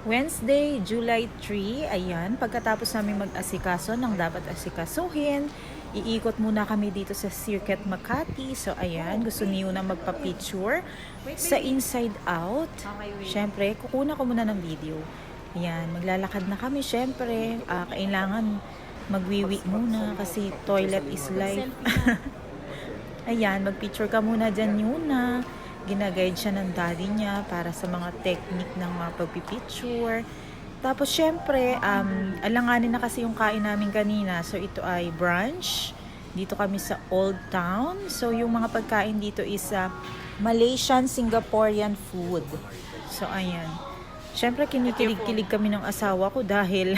Wednesday, July 3, ayan, pagkatapos namin mag-asikaso ng dapat asikasuhin, iikot muna kami dito sa Circuit Makati. So ayan, gusto niyo na magpa-picture sa inside out. Syempre, kukuna ko muna ng video. Ayan, maglalakad na kami syempre. Kailangan magwiwi muna kasi toilet is life. Ayan, magpicture ka muna dyan Yuna. Ginaguide siya ng daddy niya para sa mga technique ng mga pagpipicture. Tapos syempre, alanganin na kasi yung kain namin kanina. So ito ay brunch. Dito kami sa Old Town. So yung mga pagkain dito is Malaysian, Singaporean food. So ayan. Syempre kinikilig-kilig kami ng asawa ko dahil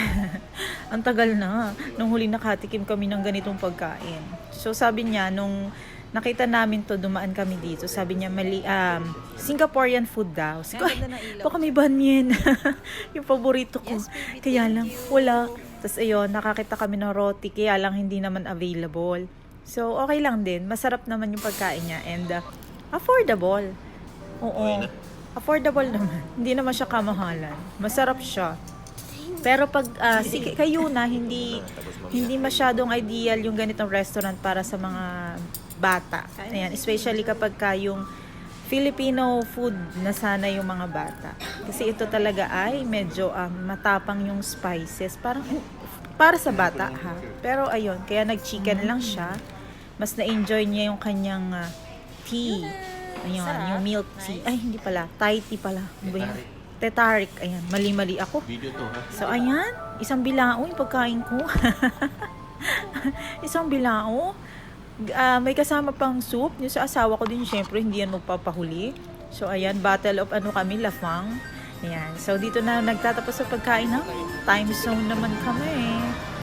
ang tagal na. Nung huli nakatikim kami ng ganitong pagkain. So sabi niya, nung nakita namin to, dumaan kami dito. Sabi niya, Singaporean food daw. Baka may banyan. Yung paborito ko. Kaya lang, wala. Tapos ayun, nakakita kami ng roti. Kaya lang, hindi naman available. So, okay lang din. Masarap naman yung pagkain niya. And affordable. Oo. Affordable naman. Hindi naman siya kamahalan. Masarap siya. Pero pag kayo na, hindi masyadong ideal yung ganitong restaurant para sa mga bata. Ayan, especially kapag yung Filipino food na sana yung mga bata. Kasi ito talaga ay medyo matapang yung spices. Parang para sa bata ha. Pero ayun, kaya nag-chicken lang siya. Mas na-enjoy niya yung kanyang tea. Ayun, yung milk tea. Ay, hindi pala. Thai tea pala. Ano ba yun? Tetarik. Ayan, mali-mali ako. So, ayan. Isang bilao yung pagkain ko. Isang bilao. May kasama pang soup. Yung sa asawa ko din, syempre, hindi yan magpapahuli. So, ayan, battle of kami, lafang. Ayan. So, dito na nagtatapos sa pagkain namin. Time zone naman kami.